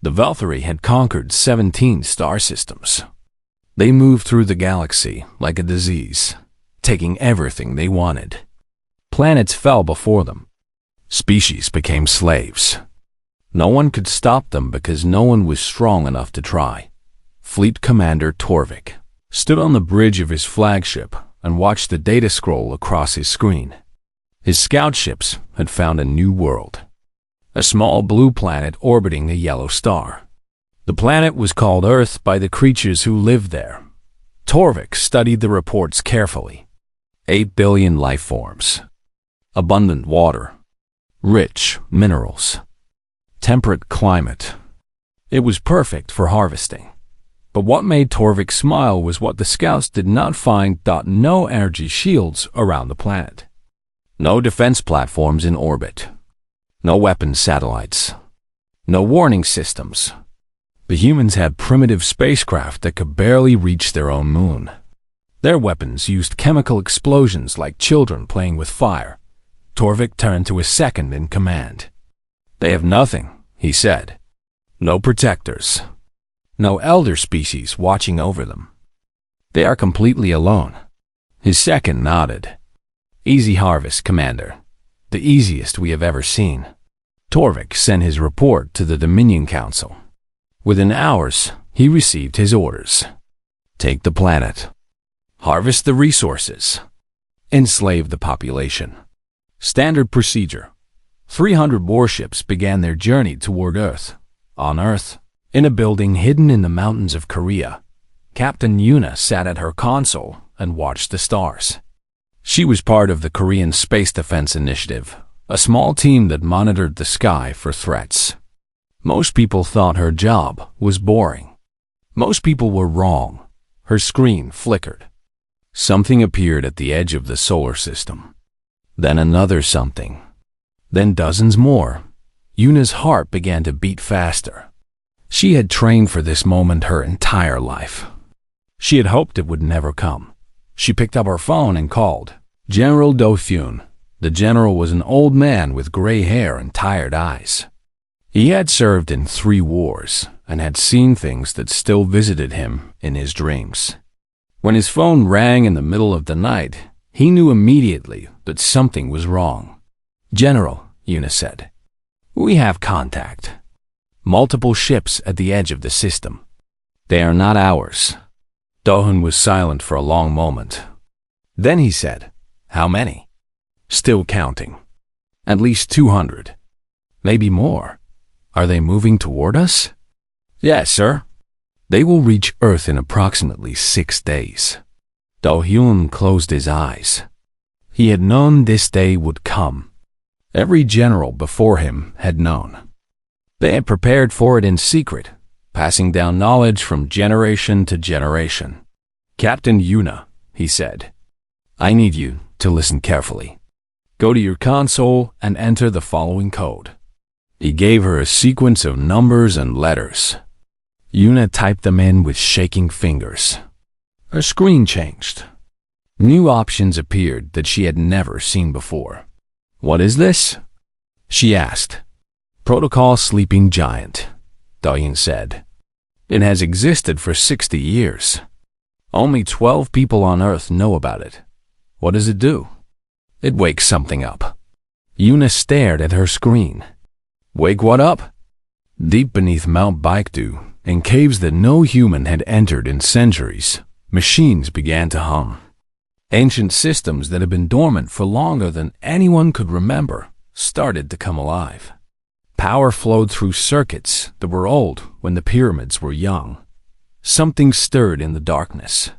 The Valkyrie had conquered 17 star systems. They moved through the galaxy like a disease, taking everything they wanted. Planets fell before them. Species became slaves. No one could stop them because no one was strong enough to try. Fleet Commander Torvik stood on the bridge of his flagship and watched the data scroll across his screen. His scout ships had found a new world, a small blue planet orbiting a yellow star. The planet was called Earth by the creatures who lived there. Torvik studied the reports carefully. 8 billion life forms, abundant water, rich minerals, temperate climate. It was perfect for harvesting. But what made Torvik smile was what the scouts did not find: no energy shields around the planet, no defense platforms in orbit, no weapons satellites, no warning systems. The humans had primitive spacecraft that could barely reach their own moon. Their weapons used chemical explosions like children playing with fire. Torvik turned to his second in command. "They have nothing," he said. "No protectors. No elder species watching over them. They are completely alone." His second nodded. "Easy harvest, Commander. The easiest we have ever seen." Torvik sent his report to the Dominion Council. Within hours, he received his orders. Take the planet. Harvest the resources. Enslave the population. Standard procedure. 300 warships began their journey toward Earth. On Earth, in a building hidden in the mountains of Korea, Captain Yuna sat at her console and watched the stars. She was part of the Korean Space Defense Initiative, a small team that monitored the sky for threats. Most people thought her job was boring. Most people were wrong. Her screen flickered. Something appeared at the edge of the solar system. Then another something. Then dozens more. Yuna's heart began to beat faster. She had trained for this moment her entire life. She had hoped it would never come. She picked up her phone and called General Do-hyun. The general was an old man with gray hair and tired eyes. He had served in 3 wars and had seen things that still visited him in his dreams. When his phone rang in the middle of the night, he knew immediately that something was wrong. "General," Yuna said, "we have contact. Multiple ships at the edge of the system. They are not ours." Do-hyun was silent for a long moment. Then he said, "How many?" "Still counting. At least 200. Maybe more. Are they moving toward us?" "Yes, sir. They will reach Earth in approximately 6 days." Do-hyun closed his eyes. He had known this day would come. Every general before him had known. They had prepared for it in secret, passing down knowledge from generation to generation. "Captain Yuna," he said, "I need you to listen carefully. Go to your console and enter the following code." He gave her a sequence of numbers and letters. Yuna typed them in with shaking fingers. Her screen changed. New options appeared that she had never seen before. "What is this?" she asked. "Protocol Sleeping Giant," Do-hyun said. "It has existed for 60 years. Only 12 people on Earth know about it. What does it do?" "It wakes something up." Yuna stared at her screen. "Wake what up?" Deep beneath Mount Baekdu, in caves that no human had entered in centuries, machines began to hum. Ancient systems that had been dormant for longer than anyone could remember started to come alive. Power flowed through circuits that were old when the pyramids were young. Something stirred in the darkness.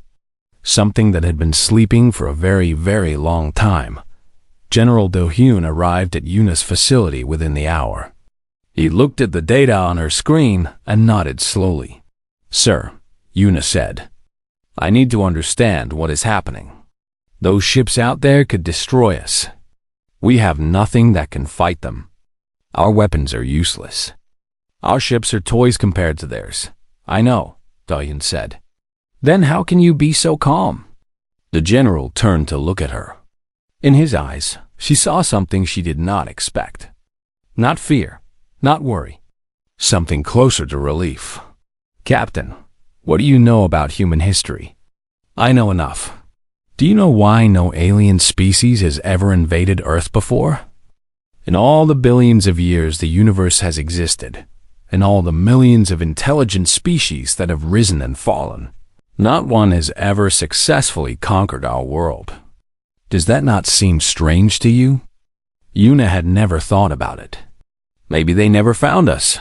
Something that had been sleeping for a very, very long time. General Do-hyun arrived at Yuna's facility within the hour. He looked at the data on her screen and nodded slowly. "Sir," Yuna said, "I need to understand what is happening. Those ships out there could destroy us. We have nothing that can fight them. Our weapons are useless. Our ships are toys compared to theirs." "I know," Do-hyun said. "Then how can you be so calm?" The general turned to look at her. In his eyes, she saw something she did not expect. Not fear, not worry, something closer to relief. Captain, what do you know about human history? I know enough. Do you know why no alien species has ever invaded Earth before? In all the billions of years the universe has existed, in all the millions of intelligent species that have risen and fallen, not one has ever successfully conquered our world. Does that not seem strange to you? Una had never thought about it. Maybe they never found us.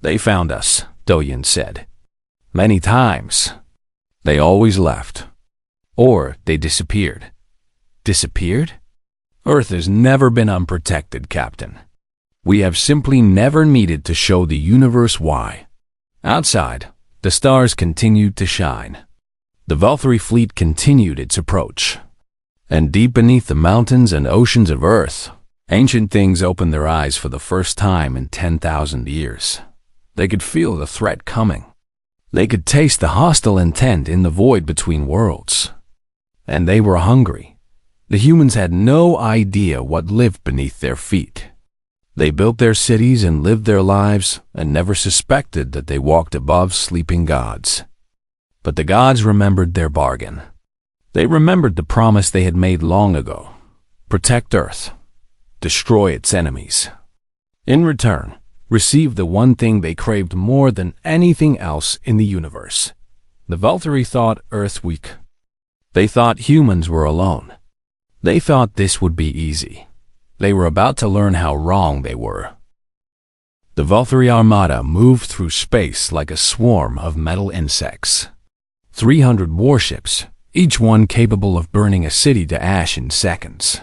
They found us, Doyen said. Many times. They always left. Or they disappeared. Disappeared? Earth has never been unprotected, Captain. We have simply never needed to show the universe why. Outside, the stars continued to shine. The Valkyrie fleet continued its approach. And deep beneath the mountains and oceans of Earth, ancient things opened their eyes for the first time in 10,000 years. They could feel the threat coming. They could taste the hostile intent in the void between worlds. And they were hungry. The humans had no idea what lived beneath their feet. They built their cities and lived their lives and never suspected that they walked above sleeping gods. But the gods remembered their bargain. They remembered the promise they had made long ago. Protect Earth. Destroy its enemies. In return, receive the one thing they craved more than anything else in the universe. The Valkyrie thought Earth weak. They thought humans were alone. They thought this would be easy. They were about to learn how wrong they were. The Valkyrie Armada moved through space like a swarm of metal insects. 300 warships, each one capable of burning a city to ash in seconds.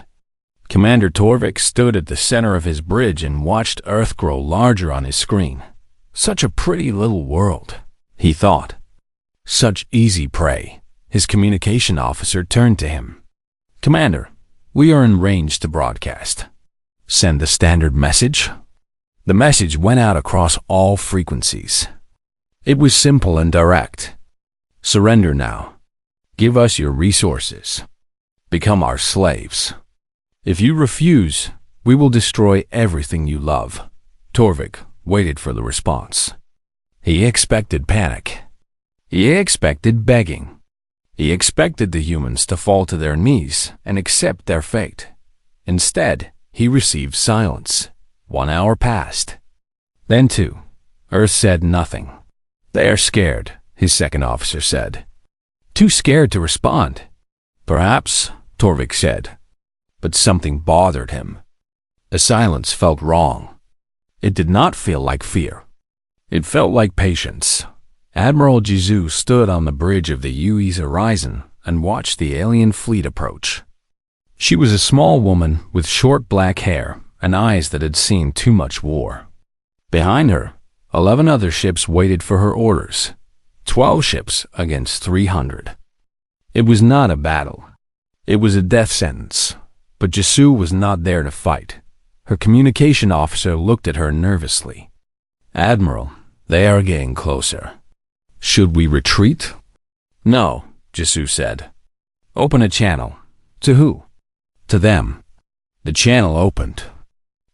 Commander Torvik stood at the center of his bridge and watched Earth grow larger on his screen. Such a pretty little world, he thought. Such easy prey. His communication officer turned to him. Commander, we are in range to broadcast. Send the standard message. The message went out across all frequencies. It was simple and direct. Surrender now. Give us your resources. Become our slaves. If you refuse, we will destroy everything you love. Torvik waited for the response. He expected panic. He expected begging. He expected the humans to fall to their knees and accept their fate. Instead, he received silence. 1 hour passed. Then 2. Earth said nothing. They are scared, his second officer said. Too scared to respond. Perhaps, Torvik said. But something bothered him. The silence felt wrong. It did not feel like fear. It felt like patience. Admiral Jizu stood on the bridge of the UE's horizon and watched the alien fleet approach. She was a small woman with short black hair and eyes that had seen too much war. Behind her, 11 other ships waited for her orders. 12 ships against 300. It was not a battle. It was a death sentence. But Jisu was not there to fight. Her communication officer looked at her nervously. Admiral, they are getting closer. Should we retreat? No, Jisu said. Open a channel. To who? To them. The channel opened.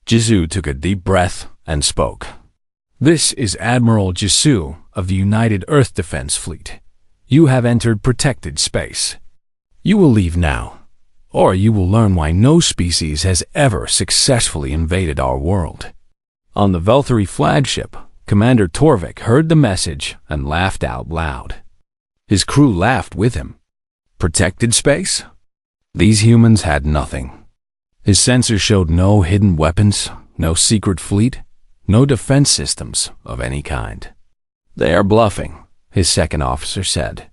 Jisu took a deep breath and spoke. This is Admiral Jisu of the United Earth Defense Fleet. You have entered protected space. You will leave now, or you will learn why no species has ever successfully invaded our world. On the Valkyrie flagship, Commander Torvik heard the message and laughed out loud. His crew laughed with him. Protected space? These humans had nothing. His sensors showed no hidden weapons, no secret fleet, no defense systems of any kind. They are bluffing, his second officer said.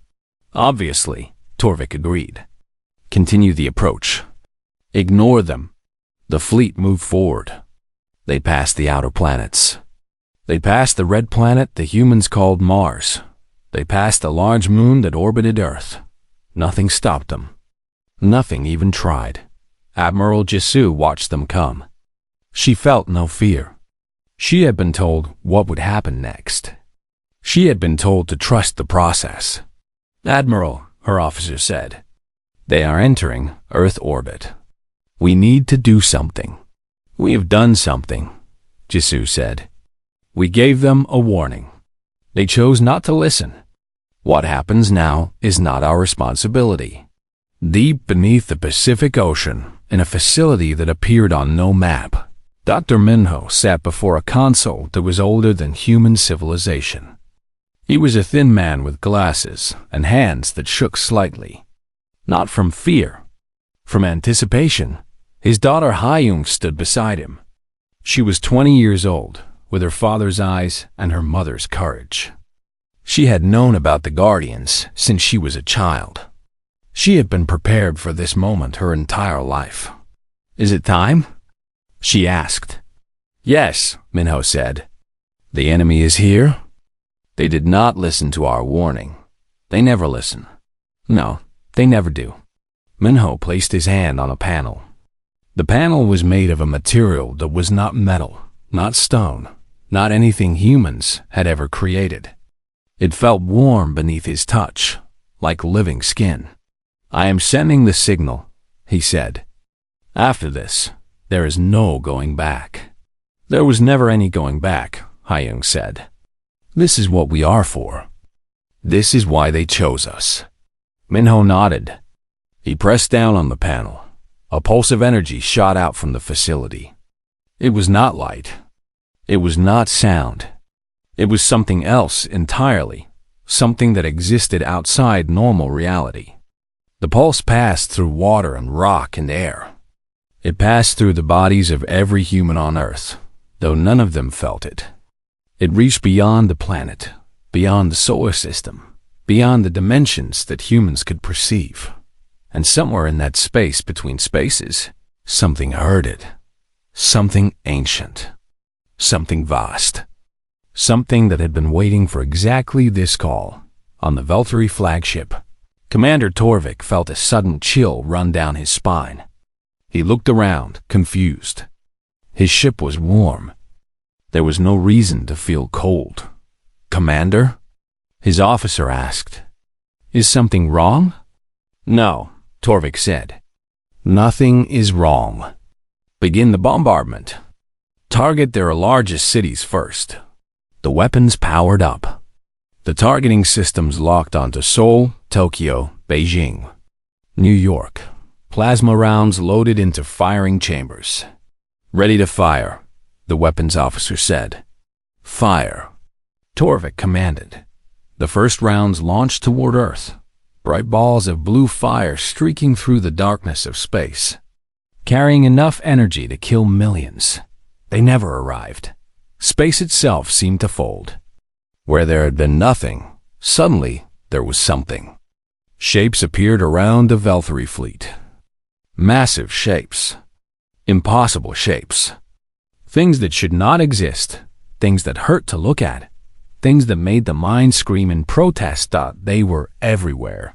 Obviously, Torvik agreed. Continue the approach. Ignore them. The fleet moved forward. They passed the outer planets. They passed the red planet the humans called Mars. They passed the large moon that orbited Earth. Nothing stopped them. Nothing even tried. Admiral Jisu watched them come. She felt no fear. She had been told what would happen next. She had been told to trust the process. Admiral, her officer said, they are entering Earth orbit. We need to do something. We have done something, Jisu said. We gave them a warning. They chose not to listen. What happens now is not our responsibility. Deep beneath the Pacific Ocean, in a facility that appeared on no map, Dr. Minho sat before a console that was older than human civilization. He was a thin man with glasses and hands that shook slightly. Not from fear, from anticipation. His daughter Hyung stood beside him. She was 20 years old, with her father's eyes and her mother's courage. She had known about the Guardians since she was a child. She had been prepared for this moment her entire life. "Is it time?" she asked. "Yes," Minho said. "The enemy is here." They did not listen to our warning. They never listen. No, they never do. Minho placed his hand on a panel. The panel was made of a material that was not metal, not stone, not anything humans had ever created. It felt warm beneath his touch, like living skin. "I am sending the signal," he said. "After this, there is no going back." "There was never any going back," Hyung said. "This is what we are for. This is why they chose us." Minho nodded. He pressed down on the panel. A pulse of energy shot out from the facility. It was not light. It was not sound. It was something else entirely, something that existed outside normal reality. The pulse passed through water and rock and air. It passed through the bodies of every human on Earth, though none of them felt it. It reached beyond the planet, beyond the solar system, beyond the dimensions that humans could perceive. And somewhere in that space between spaces, something heard it. Something ancient. Something vast. Something that had been waiting for exactly this call. On the Valkyrie flagship, Commander Torvik felt a sudden chill run down his spine. He looked around, confused. His ship was warm. There was no reason to feel cold. "Commander?" his officer asked. "Is something wrong?" "No," Torvik said. "Nothing is wrong. Begin the bombardment. Target their largest cities first." The weapons powered up. The targeting systems locked onto Seoul, Tokyo, Beijing, New York. Plasma rounds loaded into firing chambers. "Ready to fire," the weapons officer said. "Fire," Torvik commanded. The first rounds launched toward Earth, bright balls of blue fire streaking through the darkness of space, carrying enough energy to kill millions. They never arrived. Space itself seemed to fold. Where there had been nothing, suddenly there was something. Shapes appeared around the Valkyrie fleet. Massive shapes. Impossible shapes. Things that should not exist. Things that hurt to look at. Things that made the mind scream in protest. They were everywhere.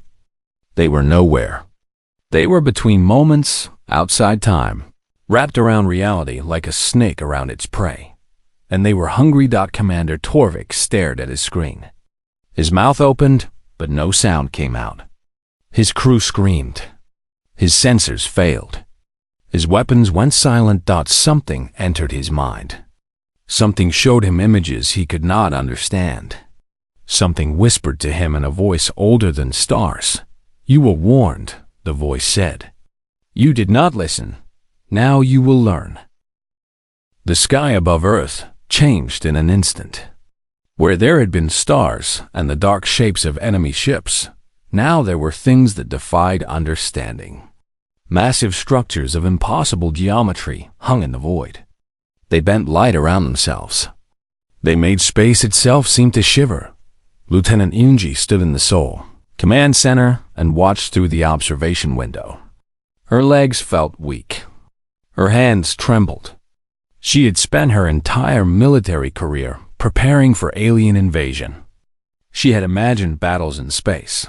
They were nowhere. They were between moments, outside time, wrapped around reality like a snake around its prey. And they were hungry. Commander Torvik stared at his screen. His mouth opened, but no sound came out. His crew screamed. His sensors failed. His weapons went silent. Something entered his mind. Something showed him images he could not understand. Something whispered to him in a voice older than stars. "You were warned," the voice said. "You did not listen. Now you will learn." The sky above Earth changed in an instant. Where there had been stars and the dark shapes of enemy ships, now there were things that defied understanding. Massive structures of impossible geometry hung in the void. They bent light around themselves. They made space itself seem to shiver. Lieutenant Yoonji stood in the Seoul Command Center and watched through the observation window. Her legs felt weak. Her hands trembled. She had spent her entire military career preparing for alien invasion. She had imagined battles in space,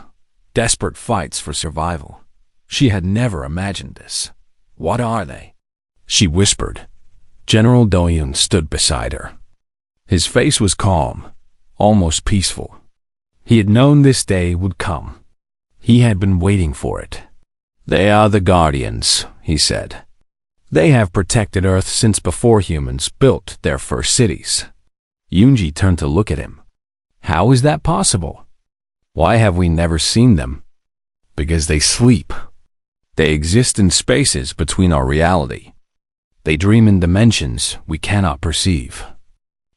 desperate fights for survival. She had never imagined this. "What are they?" she whispered. General Doyun stood beside her. His face was calm, almost peaceful. He had known this day would come. He had been waiting for it. "They are the Guardians," he said. "They have protected Earth since before humans built their first cities. Yunji turned to look at him. How is that possible? Why have we never seen them? Because they sleep. They exist in spaces between our reality. They dream in dimensions we cannot perceive.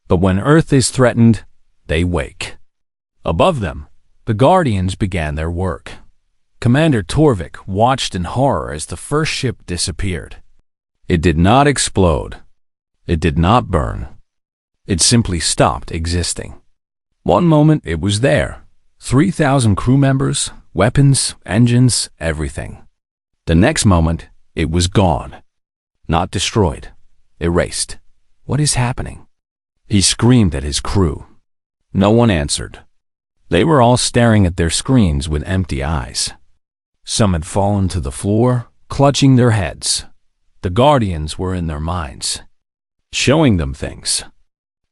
But when Earth is threatened, they wake. Above them, the Guardians began their work. Commander Torvik watched in horror as the first ship disappeared. It did not explode. It did not burn. It simply stopped existing. One moment it was there. 3,000 crew members, weapons, engines, everything. The next moment, it was gone. Not destroyed. Erased. What is happening? He screamed at his crew. No one answered. They were all staring at their screens with empty eyes. Some had fallen to the floor, clutching their heads. The Guardians were in their minds, showing them things,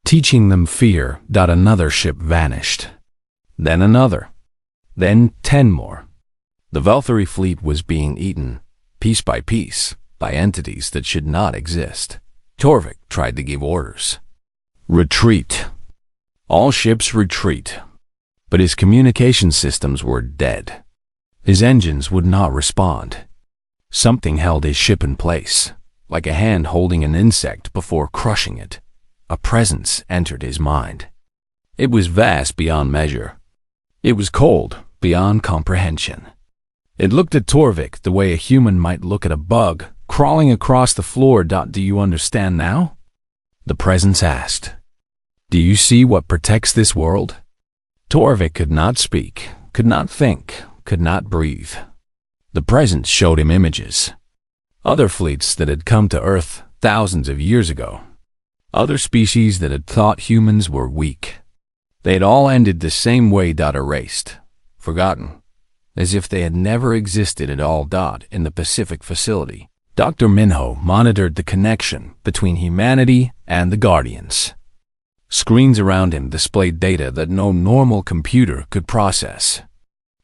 teaching them fear. Another ship vanished. Then another. Then 10 more. The Valkyrie fleet was being eaten, piece by piece, by entities that should not exist. Torvik tried to give orders. Retreat. All ships retreat. But his communication systems were dead. His engines would not respond. Something held his ship in place, like a hand holding an insect before crushing it. A presence entered his mind. It was vast beyond measure. It was cold beyond comprehension. It looked at Torvik the way a human might look at a bug crawling across the floor. Do you understand now? The presence asked. Do you see what protects this world? Torvik could not speak, could not think, could not breathe. The presence showed him images. Other fleets that had come to Earth thousands of years ago. Other species that had thought humans were weak. They had all ended the same way. Erased. Forgotten. As if they had never existed at all. In the Pacific facility, Dr. Minho monitored the connection between humanity and the Guardians. Screens around him displayed data that no normal computer could process.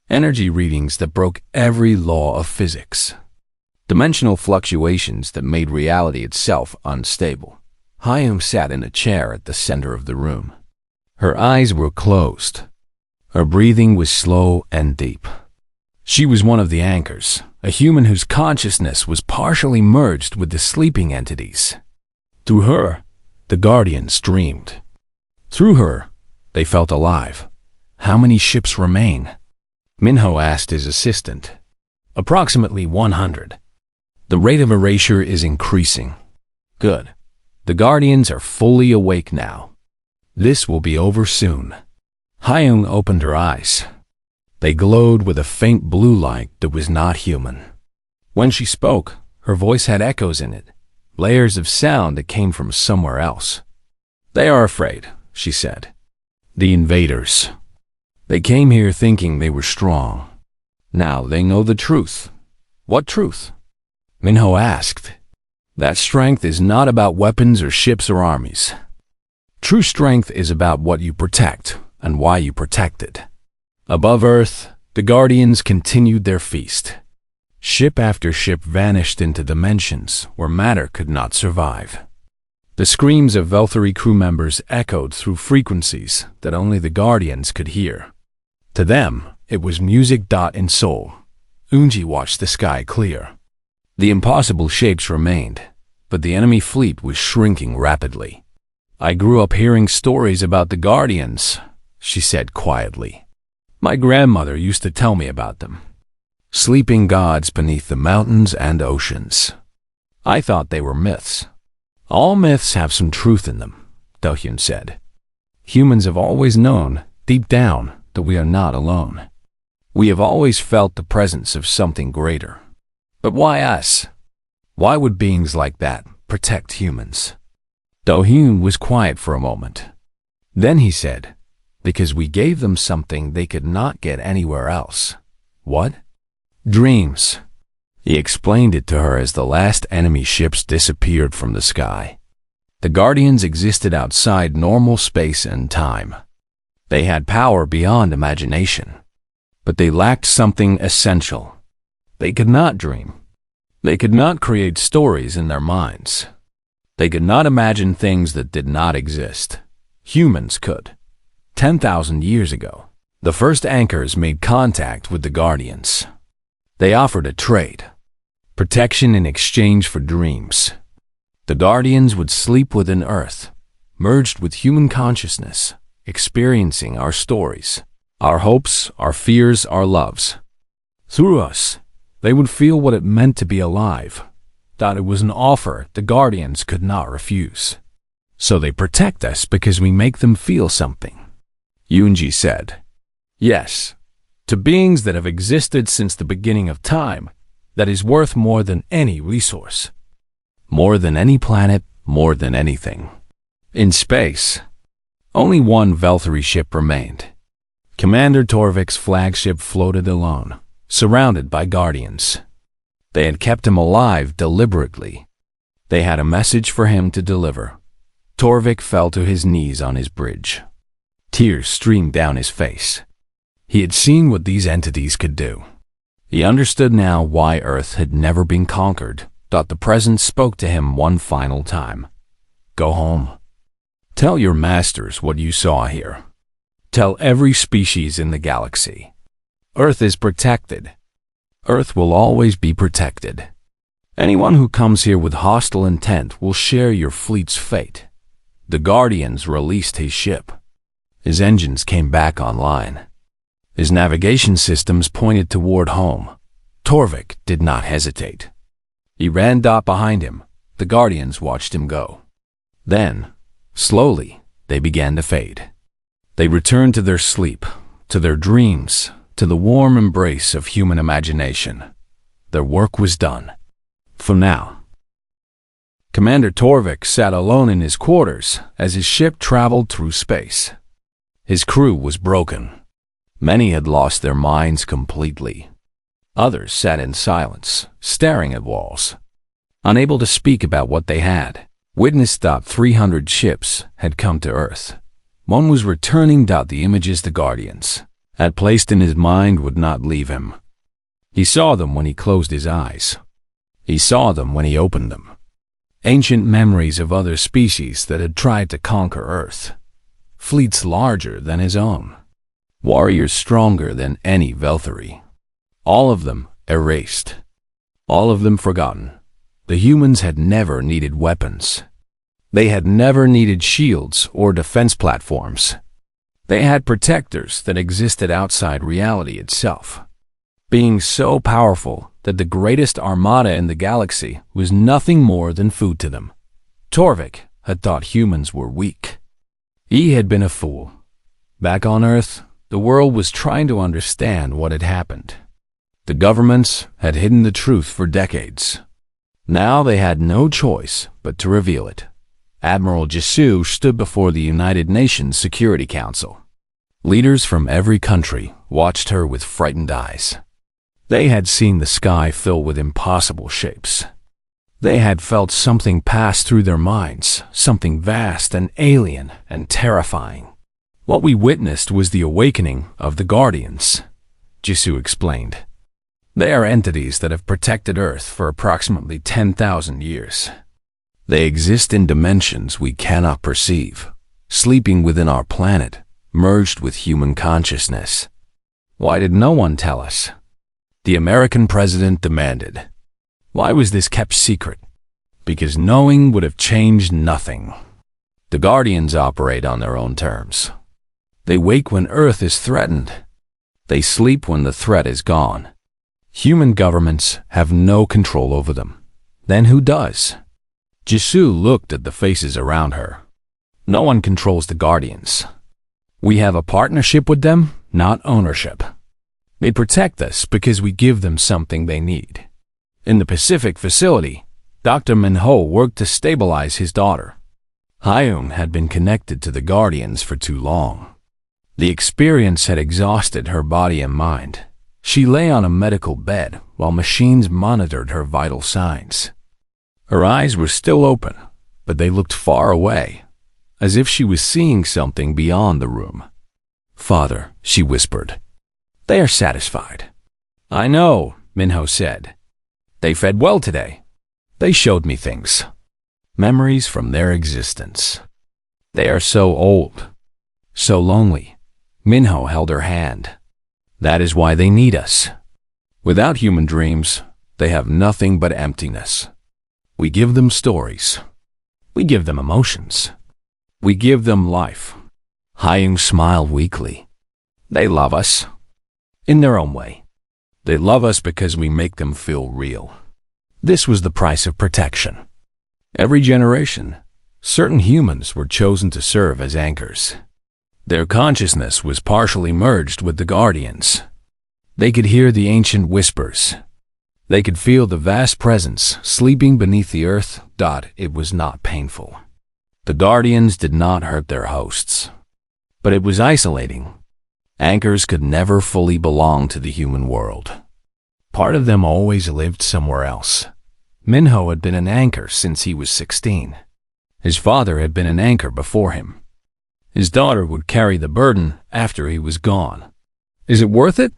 Energy readings that broke every law of physics. Dimensional fluctuations that made reality itself unstable. Hyung sat in a chair at the center of the room. Her eyes were closed. Her breathing was slow and deep. She was one of the anchors, a human whose consciousness was partially merged with the sleeping entities. Through her, the Guardians dreamed. Through her, they felt alive. How many ships remain? Minho asked his assistant. Approximately 100. The rate of erasure is increasing. Good. The Guardians are fully awake now. This will be over soon. Hyung opened her eyes. They glowed with a faint blue light that was not human. When she spoke, her voice had echoes in it, layers of sound that came from somewhere else. They are afraid, she said. The invaders. They came here thinking they were strong. Now they know the truth. What truth? Minho asked. That strength is not about weapons or ships or armies. True strength is about what you protect and why you protect it. Above Earth, the Guardians continued their feast. Ship after ship vanished into dimensions where matter could not survive. The screams of Valkyrie crew members echoed through frequencies that only the Guardians could hear. To them, it was music. In Seoul, Unji watched the sky clear. The impossible shapes remained, but the enemy fleet was shrinking rapidly. I grew up hearing stories about the Guardians, she said quietly. My grandmother used to tell me about them. Sleeping gods beneath the mountains and oceans. I thought they were myths. All myths have some truth in them, Do-hyun said. Humans have always known, deep down, that we are not alone. We have always felt the presence of something greater. But why us? Why would beings like that protect humans? Do-hyun was quiet for a moment. Then he said, because we gave them something they could not get anywhere else. What? Dreams. He explained it to her as the last enemy ships disappeared from the sky. The Guardians existed outside normal space and time. They had power beyond imagination. But they lacked something essential. They could not dream. They could not create stories in their minds. They could not imagine things that did not exist. Humans could. 10,000 years ago, the first anchors made contact with the Guardians. They offered a trade, protection in exchange for dreams. The Guardians would sleep within Earth, merged with human consciousness, experiencing our stories, our hopes, our fears, our loves. Through us, they would feel what it meant to be alive, that it was an offer the Guardians could not refuse. So they protect us because we make them feel something. Yunji said, yes, to beings that have existed since the beginning of time, that is worth more than any resource. More than any planet, more than anything. In space, only one Valkyrie ship remained. Commander Torvik's flagship floated alone, surrounded by Guardians. They had kept him alive deliberately. They had a message for him to deliver. Torvik fell to his knees on his bridge. Tears streamed down his face. He had seen what these entities could do. He understood now why Earth had never been conquered, that the Presence spoke to him one final time. Go home. Tell your masters what you saw here. Tell every species in the galaxy. Earth is protected. Earth will always be protected. Anyone who comes here with hostile intent will share your fleet's fate. The Guardians released his ship. His engines came back online. His navigation systems pointed toward home. Torvik did not hesitate. He ran behind him. The Guardians watched him go. Then, slowly, they began to fade. They returned to their sleep, to their dreams, to the warm embrace of human imagination. Their work was done. For now. Commander Torvik sat alone in his quarters as his ship traveled through space. His crew was broken. Many had lost their minds completely. Others sat in silence, staring at walls, unable to speak about what they had. Witness 300 ships had come to Earth. One was returning. The images the Guardians had placed in his mind would not leave him. He saw them when he closed his eyes. He saw them when he opened them. Ancient memories of other species that had tried to conquer Earth. Fleets larger than his own. Warriors stronger than any Valkyrie. All of them erased. All of them forgotten. The humans had never needed weapons. They had never needed shields or defense platforms. They had protectors that existed outside reality itself. Being so powerful that the greatest armada in the galaxy was nothing more than food to them. Torvik had thought humans were weak. He had been a fool. Back on Earth, the world was trying to understand what had happened. The governments had hidden the truth for decades. Now they had no choice but to reveal it. Admiral Jisoo stood before the United Nations Security Council. Leaders from every country watched her with frightened eyes. They had seen the sky fill with impossible shapes. They had felt something pass through their minds, something vast and alien and terrifying. What we witnessed was the awakening of the Guardians, Jisoo explained. They are entities that have protected Earth for approximately 10,000 years. They exist in dimensions we cannot perceive, sleeping within our planet, merged with human consciousness. Why did no one tell us? The American president demanded. Why was this kept secret? Because knowing would have changed nothing. The Guardians operate on their own terms. They wake when Earth is threatened. They sleep when the threat is gone. Human governments have no control over them. Then who does? Jisoo looked at the faces around her. No one controls the Guardians. We have a partnership with them, not ownership. They protect us because we give them something they need. In the Pacific facility, Dr. Minho worked to stabilize his daughter. Hyun had been connected to the Guardians for too long. The experience had exhausted her body and mind. She lay on a medical bed while machines monitored her vital signs. Her eyes were still open, but they looked far away, as if she was seeing something beyond the room. "Father," she whispered. "They are satisfied." "I know," Minho said. "They fed well today. They showed me things. Memories from their existence." They are so old, so lonely. Minho held her hand. That is why they need us. Without human dreams, they have nothing but emptiness. We give them stories. We give them emotions. We give them life. Hyung smiled weakly. They love us. In their own way. They love us because we make them feel real. This was the price of protection. Every generation, certain humans were chosen to serve as anchors. Their consciousness was partially merged with the Guardians. They could hear the ancient whispers. They could feel the vast presence sleeping beneath the earth. It was not painful. The Guardians did not hurt their hosts. But it was isolating. Anchors could never fully belong to the human world. Part of them always lived somewhere else. Minho had been an anchor since he was 16. His father had been an anchor before him. His daughter would carry the burden after he was gone. Is it worth it?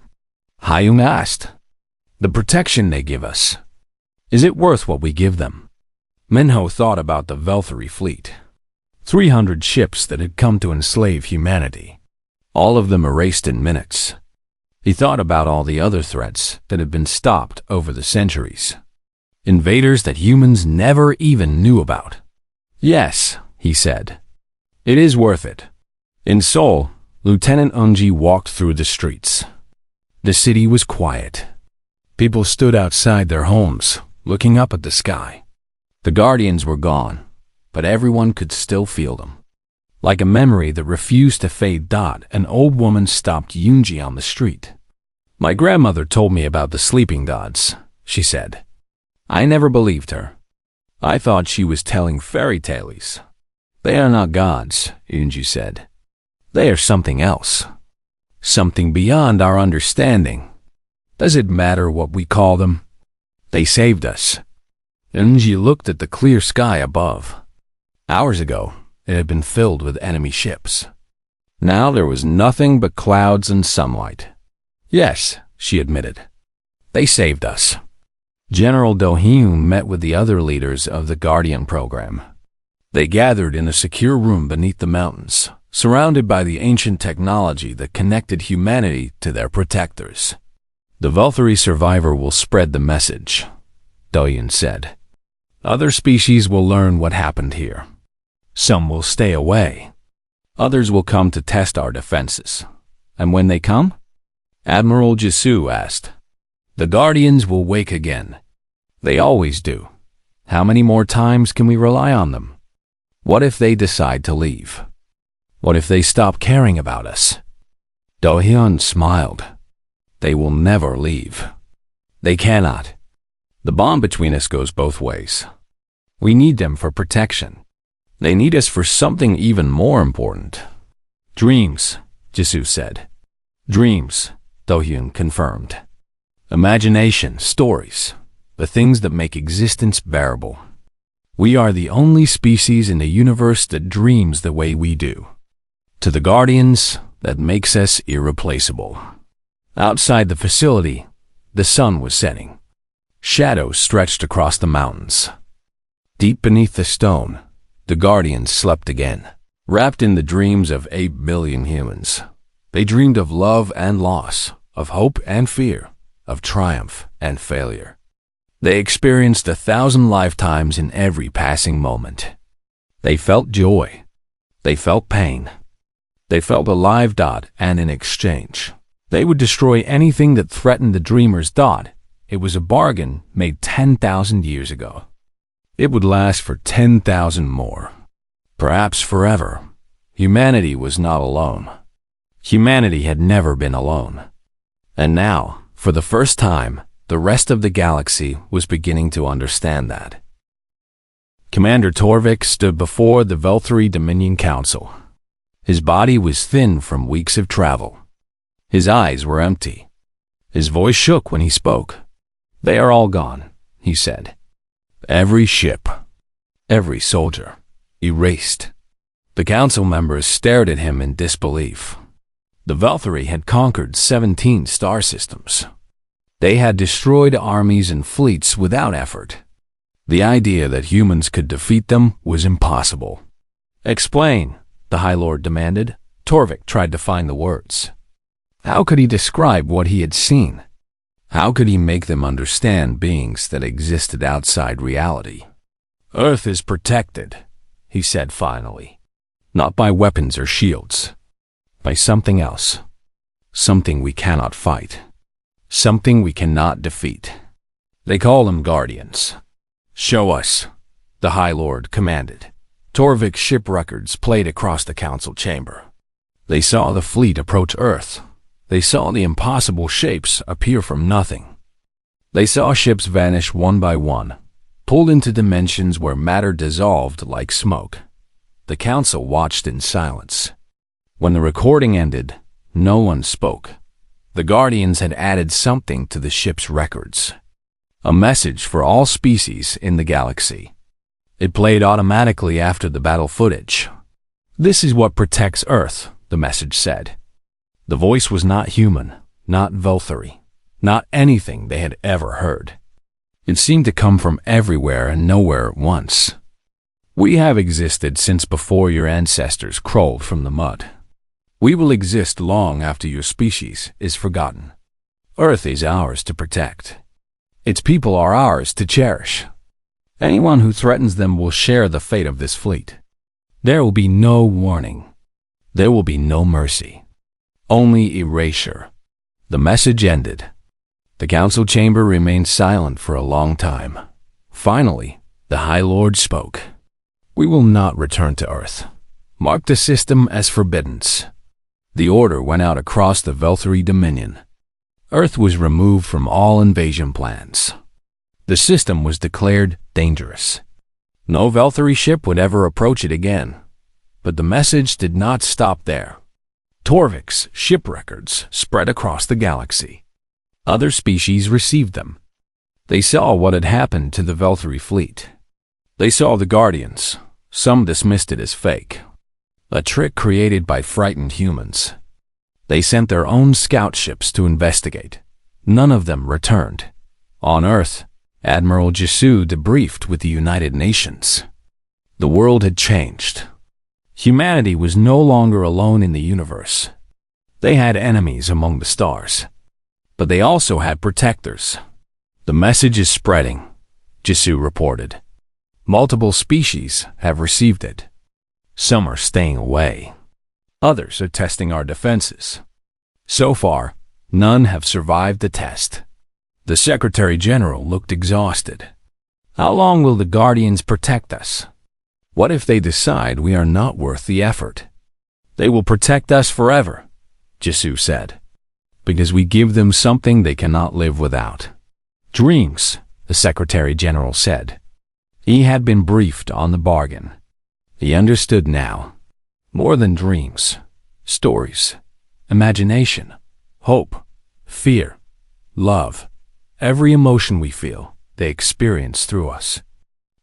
Hyung asked. The protection they give us. Is it worth what we give them? Minho thought about the Velthari fleet. 300 ships that had come to enslave humanity. All of them erased in minutes. He thought about all the other threats that had been stopped over the centuries. Invaders that humans never even knew about. Yes, he said. It is worth it. In Seoul, Lieutenant Eunji walked through the streets. The city was quiet. People stood outside their homes, looking up at the sky. The Guardians were gone, but everyone could still feel them. Like a memory that refused to fade. An old woman stopped Eunji on the street. My grandmother told me about the sleeping gods, she said. I never believed her. I thought she was telling fairy tales. They are not gods, Eunji said. They are something else. Something beyond our understanding. Does it matter what we call them? They saved us. Eunji looked at the clear sky above. Hours ago, it had been filled with enemy ships. Now there was nothing but clouds and sunlight. Yes, she admitted. They saved us. General Do-hyun met with the other leaders of the Guardian program. They gathered in a secure room beneath the mountains, surrounded by the ancient technology that connected humanity to their protectors. The Velthari survivor will spread the message, Do-hyun said. Other species will learn what happened here. Some will stay away. Others will come to test our defenses. And when they come? Admiral Jisoo asked. The Guardians will wake again. They always do. How many more times can we rely on them? What if they decide to leave? What if they stop caring about us? Do-hyun smiled. They will never leave. They cannot. The bond between us goes both ways. We need them for protection. They need us for something even more important. Dreams, Jisoo said. Dreams, Do-hyun confirmed. Imagination, stories, the things that make existence bearable. We are the only species in the universe that dreams the way we do. To the Guardians, that makes us irreplaceable. Outside the facility, the sun was setting. Shadows stretched across the mountains. Deep beneath the stone, the Guardians slept again. Wrapped in the dreams of 8 billion humans, they dreamed of love and loss, of hope and fear, of triumph and failure. They experienced 1,000 lifetimes in every passing moment. They felt joy. They felt pain. They felt alive. And in exchange, they would destroy anything that threatened the dreamers. It was a bargain made 10,000 years ago. It would last for 10,000 more. Perhaps forever. Humanity was not alone. Humanity had never been alone. And now, for the first time, the rest of the galaxy was beginning to understand that. Commander Torvik stood before the Velthari Dominion Council. His body was thin from weeks of travel. His eyes were empty. His voice shook when he spoke. They are all gone, he said. Every ship, every soldier, erased. The council members stared at him in disbelief. The Velthari had conquered 17 star systems. They had destroyed armies and fleets without effort. The idea that humans could defeat them was impossible. Explain, the High Lord demanded. Torvik tried to find the words. How could he describe what he had seen? How could he make them understand beings that existed outside reality? Earth is protected, he said finally. Not by weapons or shields. By something else. Something we cannot fight. Something we cannot defeat. They call them guardians. Show us, the High Lord commanded. Torvik's ship records played across the council chamber. They saw the fleet approach Earth. They saw the impossible shapes appear from nothing. They saw ships vanish one by one, pulled into dimensions where matter dissolved like smoke. The council watched in silence. When the recording ended, no one spoke. The Guardians had added something to the ship's records. A message for all species in the galaxy. It played automatically after the battle footage. This is what protects Earth, the message said. The voice was not human, not Voltheri, not anything they had ever heard. It seemed to come from everywhere and nowhere at once. We have existed since before your ancestors crawled from the mud. We will exist long after your species is forgotten. Earth is ours to protect. Its people are ours to cherish. Anyone who threatens them will share the fate of this fleet. There will be no warning. There will be no mercy. Only erasure. The message ended. The council chamber remained silent for a long time. Finally, the High Lord spoke. We will not return to Earth. Mark the system as forbidden. The order went out across the Voltheri Dominion. Earth was removed from all invasion plans. The system was declared dangerous. No Voltheri ship would ever approach it again. But the message did not stop there. Torvik's ship records spread across the galaxy. Other species received them. They saw what had happened to the Voltheri fleet. They saw the Guardians. Some dismissed it as fake. A trick created by frightened humans. They sent their own scout ships to investigate. None of them returned. On Earth, Admiral Jisu debriefed with the United Nations. The world had changed. Humanity was no longer alone in the universe. They had enemies among the stars. But they also had protectors. The message is spreading, Jisu reported. Multiple species have received it. Some are staying away. Others are testing our defenses. So far, none have survived the test. The Secretary General looked exhausted. How long will the Guardians protect us? What if they decide we are not worth the effort? They will protect us forever, Jisu said, because we give them something they cannot live without. Dreams, the Secretary General said. He had been briefed on the bargain. He understood now. More than dreams, stories, imagination, hope, fear, love, every emotion we feel, they experience through us.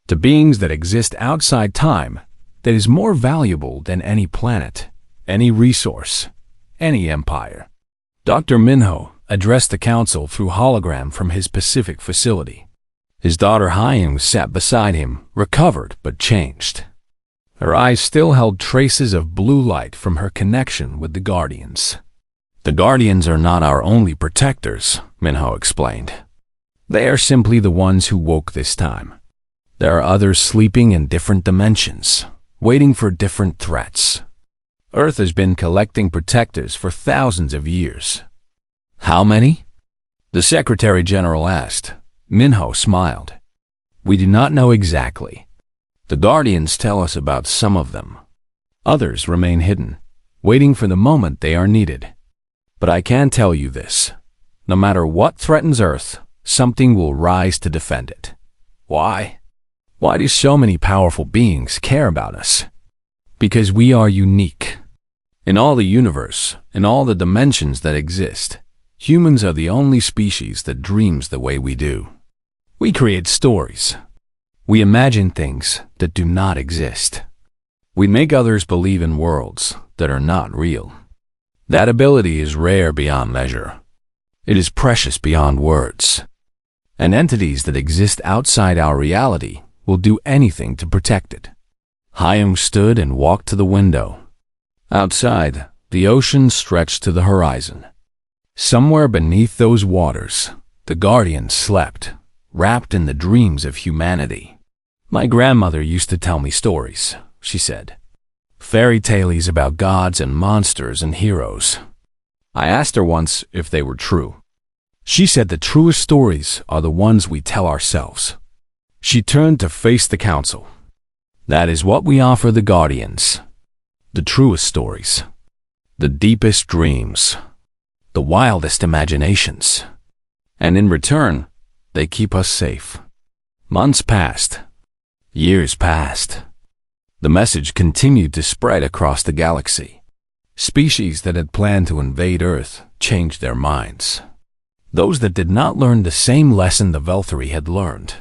To beings that exist outside time, that is more valuable than any planet, any resource, any empire. Dr. Minho addressed the council through hologram from his Pacific facility. His daughter Hyung sat beside him, recovered but changed. Her eyes still held traces of blue light from her connection with the Guardians. The Guardians are not our only protectors, Minho explained. They are simply the ones who woke this time. There are others sleeping in different dimensions, waiting for different threats. Earth has been collecting protectors for thousands of years. How many? The Secretary General asked. Minho smiled. We do not know exactly. The Guardians tell us about some of them. Others remain hidden, waiting for the moment they are needed. But I can tell you this. No matter what threatens Earth, something will rise to defend it. Why? Why do so many powerful beings care about us? Because we are unique. In all the universe, in all the dimensions that exist, humans are the only species that dreams the way we do. We create stories. We imagine things that do not exist. We make others believe in worlds that are not real. That ability is rare beyond measure. It is precious beyond words. And entities that exist outside our reality will do anything to protect it. Hyung stood and walked to the window. Outside, the ocean stretched to the horizon. Somewhere beneath those waters, the Guardians slept, wrapped in the dreams of humanity. My grandmother used to tell me stories, she said. Fairy tales about gods and monsters and heroes. I asked her once if they were true. She said the truest stories are the ones we tell ourselves. She turned to face the council. That is what we offer the Guardians. The truest stories. The deepest dreams. The wildest imaginations. And in return, they keep us safe. Months passed. Years passed. The message continued to spread across the galaxy. Species that had planned to invade Earth changed their minds. Those that did not learn the same lesson the Velthari had learned.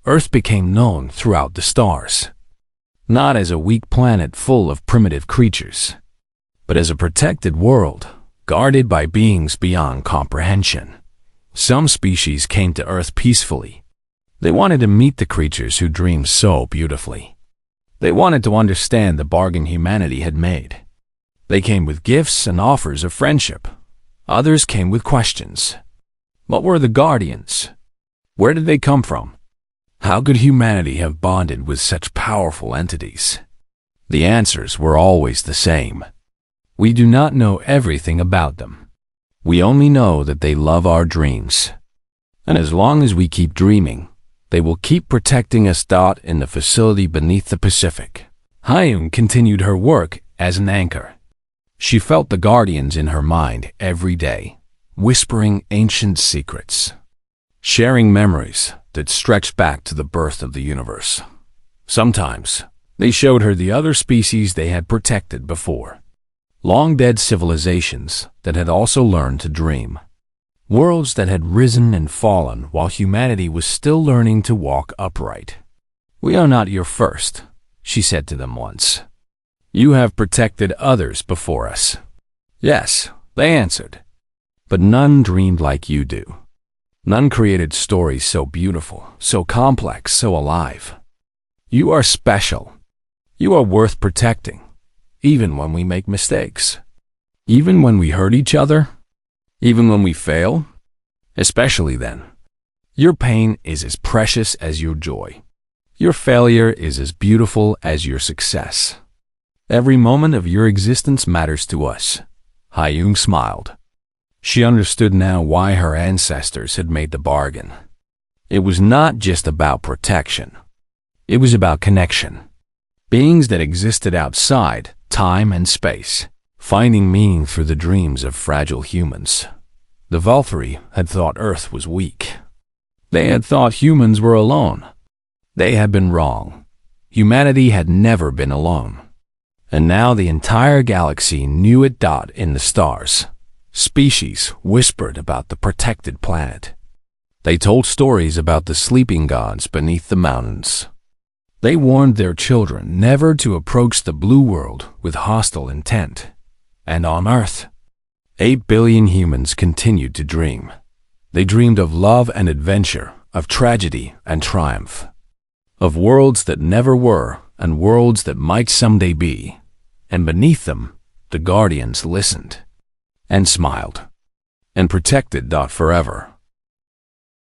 Earth became known throughout the stars. Not as a weak planet full of primitive creatures, but as a protected world, guarded by beings beyond comprehension. Some species came to Earth peacefully. They wanted to meet the creatures who dreamed so beautifully. They wanted to understand the bargain humanity had made. They came with gifts and offers of friendship. Others came with questions. What were the Guardians? Where did they come from? How could humanity have bonded with such powerful entities? The answers were always the same. We do not know everything about them. We only know that they love our dreams. And as long as we keep dreaming, they will keep protecting us. In the facility beneath the Pacific, Hyun continued her work as an anchor. She felt the Guardians in her mind every day, whispering ancient secrets, sharing memories that stretched back to the birth of the universe. Sometimes, they showed her the other species they had protected before. Long-dead civilizations that had also learned to dream. Worlds that had risen and fallen while humanity was still learning to walk upright. We are not your first, she said to them once. You have protected others before us. Yes, they answered. But none dreamed like you do. None created stories so beautiful, so complex, so alive. You are special. You are worth protecting, even when we make mistakes. Even when we hurt each other. Even when we fail. Especially then. Your pain is as precious as your joy. Your failure is as beautiful as your success. Every moment of your existence matters to us. Hyung smiled. She understood now why her ancestors had made the bargain. It was not just about protection. It was about connection. Beings that existed outside time and space, finding meaning through the dreams of fragile humans. The Velthari had thought Earth was weak. They had thought humans were alone. They had been wrong. Humanity had never been alone. And now the entire galaxy knew it. In the stars, species whispered about the protected planet. They told stories about the sleeping gods beneath the mountains. They warned their children never to approach the blue world with hostile intent. And on Earth, 8 billion humans continued to dream. They dreamed of love and adventure, of tragedy and triumph, of worlds that never were and worlds that might someday be. And beneath them, the Guardians listened and smiled and protected. Forever.